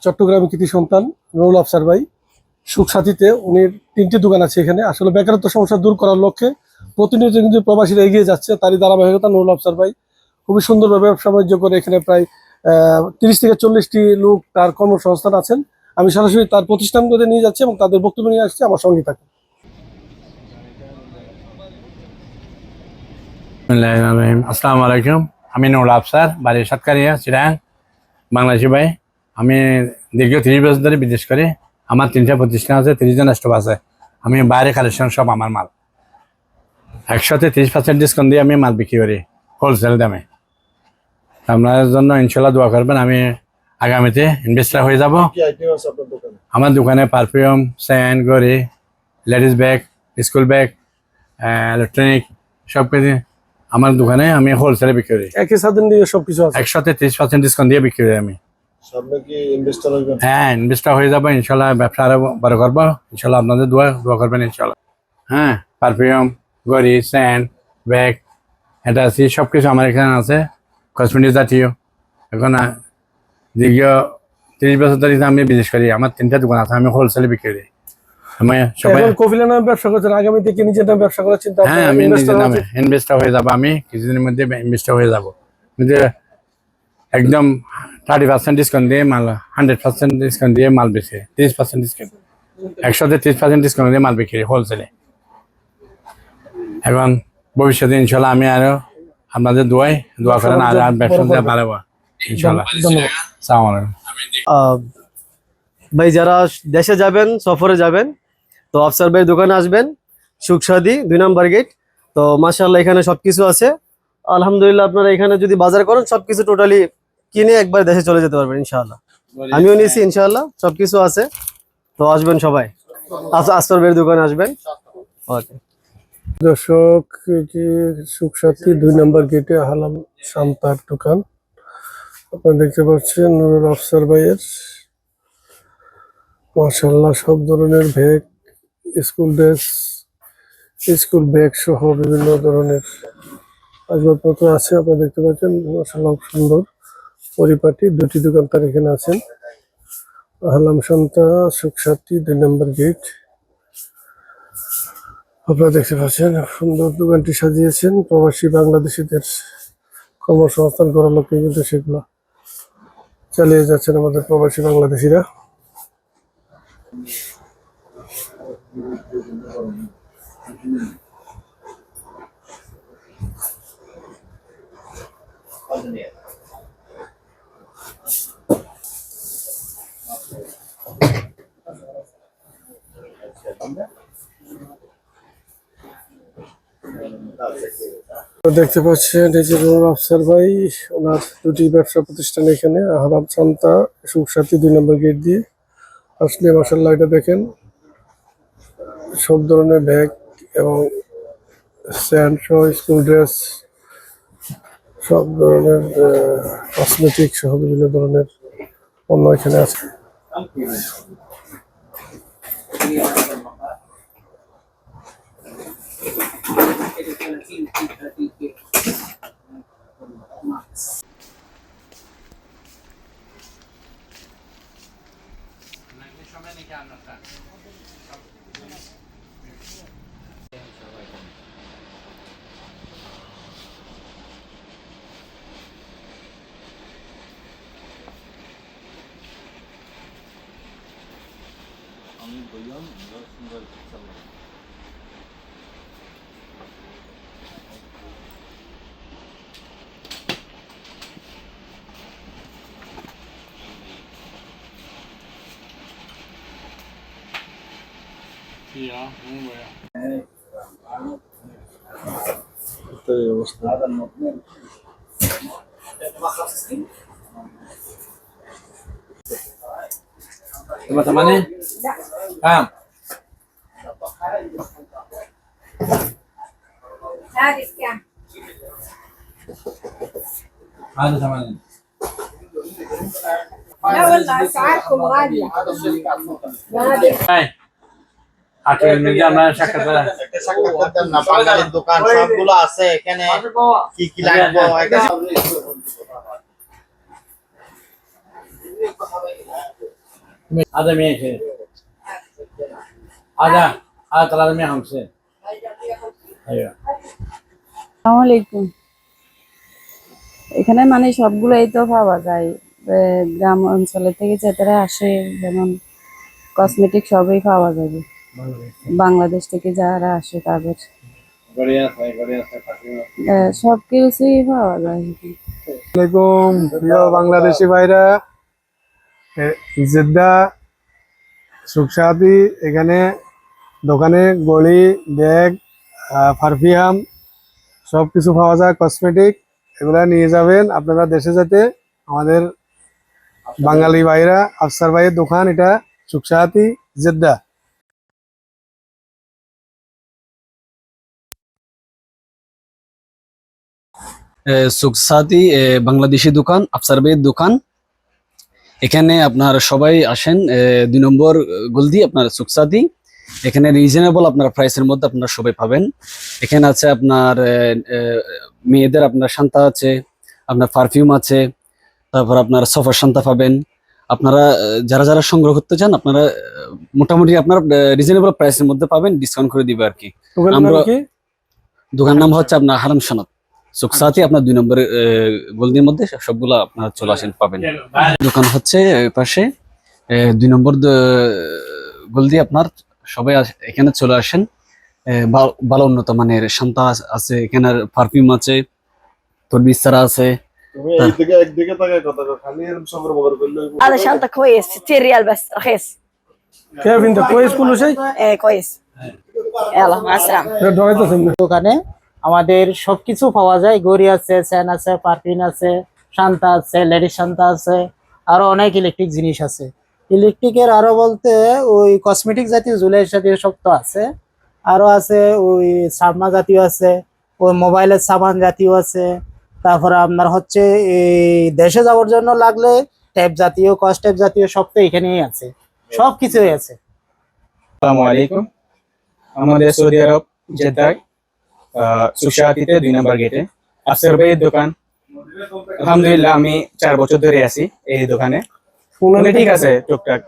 চট্টগ্রামের কৃতি সন্তান নুরুল আফসার ভাই সুখ সাথীতে উনি 3টি দোকান আছে এখানে। আসলে বেকারত্ব সমস্যা দূর করার লক্ষ্যে প্রতিনিয়ত কিন্তু প্রবাসীরা এগিয়ে যাচ্ছে, তারই ধারাবাহিকতা নুরুল আফসার ভাই খুবই সুন্দরভাবে ব্যবসা বাণিজ্য করে এখানে প্রায় 30 থেকে 40টি লোক তার কর্মসংস্থান আছেন। আমি সরাসরি তার প্রতিষ্ঠানগুলোতে নিয়ে যাচ্ছি এবং তাদের বক্তব্য নিয়ে আসছি, আমার সঙ্গে থাকুন। আসসালামু আলাইকুম, আমি নুরুল আফসার, বাড়ি সাতকারিয়া, চিরাং, বাংলাদেশি ভাই। আমি দীর্ঘ 30 বছর ধরে বিদেশ করি। আমার 3টা প্রতিষ্ঠান আছে, 30 জন স্টাফ আছে। আমি বাইরে কালেকশন সব আমার মাল 130% ডিসকাউন্ট দিয়ে আমি মাল বিক্রি করি হোলসেল দামে। আপনার জন্য ইনশাল্লাহ দোয়া করবেন, আমি আগামীতে ইনভেস্টার হয়ে যাব। আমার দোকানে পারফিউম, স্যান্ড, ঘড়ি, ladies bag, school bag, electronic সব কিছু আমার দোকানে আমি হোলসেলে বিক্রি করি। একই সাথে নিয়ে সবকিছু আছে, 130% ডিসকাউন্ট দিয়ে বিক্রি করি আমি। হ্যাঁ, ইনভেস্টার হয়ে যাবো ইনশাল্লাহ, ব্যবসা আরো বড় করবো ইনশাল্লাহ। আপনাদের দোয়া করবেন ইনশাল্লাহ। হ্যাঁ, পারফিউম, ঘড়ি, স্যান্ড, ব্যাগ, এটা আছে, সব কিছু আমার এখানে আছে, কসমেটিক জাতীয়। এখন দীর্ঘ 30 বছর ধরে আমি বিদেশ করি। আমার 3টা দোকান আছে, আমি হোলসেলে বিক্রি করি। কফিলের নামে ব্যবসা করছেন, আগামী থেকে নিজের নামে ব্যবসা করার চিন্তা? হ্যাঁ, আমি নিজের নামে ইনভেস্টার হয়ে যাবো, আমি কিছুদিনের মধ্যে ইনভেস্টার হয়ে যাবো। একদম 30% ডিসকাউন্ট দিয়ে মাল, 100% ডিসকাউন্ট দিয়ে মাল বেছে, 30% ডিসকাউন্ট, 130% ডিসকাউন্ট দিয়ে মাল বিক্রি হোলসেলে। এবং ভবিষ্যতে ইনশাল্লাহ আমি আরো আপনাদের দোয়া করেন আর ব্যবসা বাড়াবো ইনশাল্লাহ। আসসালামু আলাইকুম। ভাই যারা দেশে যাবেন, সফরে যাবেন, তো আফসার ভাই দোকানে আসবেন, সুখ সাদী 2 নম্বর গেট। তো মাশাআল্লাহ এখানে সবকিছু আছে আলহামদুলিল্লাহ। আপনারা এখানে যদি বাজার করেন সবকিছু টোটালি কিনে একবার দেশে চলে যেতে পারবেন ইনশাআল্লাহ। আমিও নিয়েছি ইনশাআল্লাহ, সবকিছু আছে। তো আসবেন সবাই, আফসার ভাইয়ের দোকানে আসবেন। ওকে দর্শক, এটি সুখ সাথী 2 নম্বর গেটে হালাম শান্তার দোকান। আপনারা দেখতে পাচ্ছেন নুরুল আফসার ভাইয়ের মাশাআল্লাহ সব ধরনের bag, school dress, school bag সহ বিভিন্ন ধরনের আসবাবপত্র আছে। আপনারা দেখতে পাচ্ছেন মাশাআল্লাহ সুন্দর পরিপাটি 2টি দোকান তার এখানে আছেন। হালাম শান্তা সুখ সাথী 2 নম্বর গেট। আপনারা দেখতে পাচ্ছেন সুন্দর দোকানটি সাজিয়েছেন। প্রবাসী বাংলাদেশিদের কর্মসংস্থান করার লক্ষ্যে কিন্তু সেগুলো চালিয়ে যাচ্ছেন আমাদের প্রবাসী বাংলাদেশিরা। দেখতে পাচ্ছেন এই যে নুরুল আফসার ভাই, ওনার 2টি ব্যবসা প্রতিষ্ঠান এখানে, হালাম শান্তা সুখ সাথী 2 নম্বর গেট দিয়ে আসলে মাশাআল্লাহ এটা দেখেন সব ধরনের ব্যাগ এবং স্যান্ড সহ স্কুল ড্রেস, সব ধরনের কসমেটিক সহ বিভিন্ন ধরনের পণ্য এখানে আছে। আমি বললাম সুন্দর চালাম। অবস্থা teman-teman Kang. Halo teman. لا والله اسعاركم غاليه. Hai. আজকের মধ্যে আমরা সাক্ষাৎ করা একটা সাক্ষাৎ করতেন না, বাঙালির দোকান সবগুলো আছে এখানে, কি কি লাগবে একটা هذا 100 هذا 350 ايوه আসসালামু আলাইকুম। এখানে মানে সবগুলোই তো পাওয়া যায়। গ্রাম অঞ্চলে থেকে যারা আসে, যেমন কসমেটিক সবই পাওয়া যাবে। বাংলাদেশ থেকে যারা আসে তাদের बढ़िया है সব কিছুই পাওয়া যায়। আসসালামাইকুম প্রিয় বাংলাদেশি ভাইরা, জেদ্দা সুখসাদি এখানে দোকানে গড়ি, ব্যাগ, পারফিউম সব কিছু পাওয়া যায়, কসমেটিক এগুলা নিয়ে যাবেন আপনারা দেশে যেতে। আমাদের বাঙালি ভাইরা, আফসার ভাইয়ের দোকান, এটা সুখসাদি জেদ্দা। সুখসাদি বাংলাদেশি দোকান, আফসার ভাইয়ের দোকান। এখানে আপনার সবাই আসেন, 2 নম্বর গলদি আপনার সুখসাদি। এখানে রিজনেবল আপনার প্রাইসের মধ্যে আপনারা সবাই পাবেন। এখানে আছে আপনার মেয়েদের আপনার শান্তা আছে, আপনার পারফিউম আছে, তারপর আপনার সফার শান্তা পাবেন। আপনারা যারা যারা সংগ্রহ করতে চান আপনারা মোটামুটি আপনার রিজনেবল প্রাইসের মধ্যে পাবেন, ডিসকাউন্ট করে দিবে আর কি। দোকানের নাম আমরা কি? দোকান নাম হচ্ছে আপনার হারাম সনদ সুখসাতি। আপনার 2 নম্বর গলদির মধ্যে সবগুলো আপনার চলে আসেন পাবেন। দোকান হচ্ছে ওই পাশে 2 নম্বর গলদি। আপনার সবাই এখানে চলে আসেন। ভালো উন্নত মানের শান্তা আছে, এখানে পারফিউম আছে, তোর বিস্তারা আছে। একদিকে তাকায় কথা খালি এরকম সবর বগর করলে هذا شنطة كويس 60 ريال بس رخيص. كيف انت كويس كل شيء؟ ايه كويس. يلا مع السلامة. দোকানে আমাদের সবকিছু পাওয়া যায়। গড়ি আছে, স্যান আছে, পারফিউম আছে, শান্তা আছে, লেডিস শান্তা আছে, আরো অনেক ইলেকট্রিক জিনিস আছে। ইলেকট্রিকের আরো বলতে ওই কসমেটিক জাতীয়, জুয়েলারি জাতীয় সব তো আছে। আরো আছে ওই সাবমা জাতীয় আছে, ওই মোবাইলের সাবান জাতীয় আছে। তারপরে আপনার হচ্ছে এই দেশে যাওয়ার জন্য লাগলে ট্যাব জাতীয়, কস ট্যাব জাতীয় সব তো এখানেই আছে, সব কিছুই আছে। আসসালামু আলাইকুম। আমাদের সৌদি আরব জেদ্দায় সুখসাদিতে 2 নম্বর গেটে আফসার ভাইয়ের দোকান। আলহামদুলিল্লাহ আমি 4 বছর ধরে আছি এই দোকানে। ঠিক আছে, টুকটাক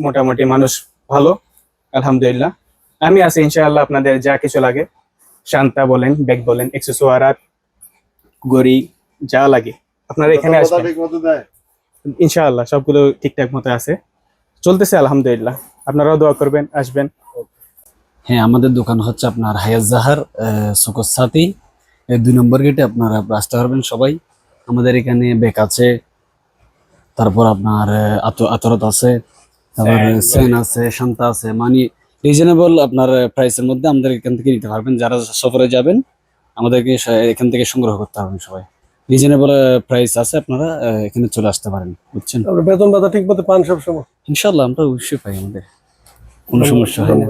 মোটামুটি মানুষ ভালো আলহামদুলিল্লাহ। আমি আছি ইনশাআল্লাহ। আপনাদের যা কিছু লাগে, শান্তা বলেন, ব্যাগ বলেন, এক্সেসওয়ার, গড়ি, যা লাগে আপনারা এখানে আসবেন ইনশাআল্লাহ। সবগুলো ঠিকঠাক মতো আছে, চলতেছে আলহামদুলিল্লাহ। আপনারাও দোয়া করবেন, আসবেন। হ্যাঁ, আমাদের দোকান হচ্ছে আপনার হায়াত জাহার সুখসাতি 2 নম্বর গেটে। আপনারা আসতে পারবেন সবাই। আমাদের এখানে ব্যাগ আছে, তারপর আপনার আতরত আছে, তারপর সেন আছে, শান্তা আছে। মানে রিজনেবল আপনার প্রাইসের মধ্যে আমাদের এখান থেকে নিতে পারবেন। যারা সফরে যাবেন আমাদেরকে এখান থেকে সংগ্রহ করতে পারবেন সবাই। রিজনেবল প্রাইস আছে, আপনারা এখানে চলে আসতে পারেন, বুঝছেন। বেতন ভাতা ঠিক মতো পান সব সময়? ইনশাল্লাহ আমরা অবশ্যই পাই, আমাদের কোনো সমস্যা হয় না।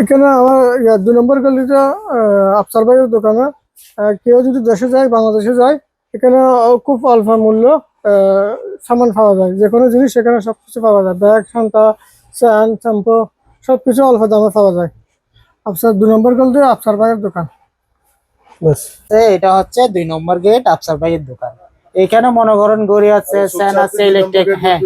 এখানে আমার 2 নম্বর গলিটা আফসার ভাইয়ের দোকানে। কেউ যদি দেশে যায়, বাংলাদেশে যায়, এখানে খুব অল্প মূল্য সামান পাওয়া যায়। যে কোনো জিনিস এখানে সবকিছু পাওয়া যায়, ব্যাগ, শান্তা, স্যান, শ্যাম্পু সবকিছু অল্প দামে পাওয়া যায়। আফসার 2 নম্বর গলিতে আফসার ভাইয়ের দোকান। এটা হচ্ছে 2 নম্বর গেট আফসার ভাইয়ের দোকান। এখানে মনে করেন গড়ি আছে, স্যান আছে, ইলেকট্রিক, হ্যাঁ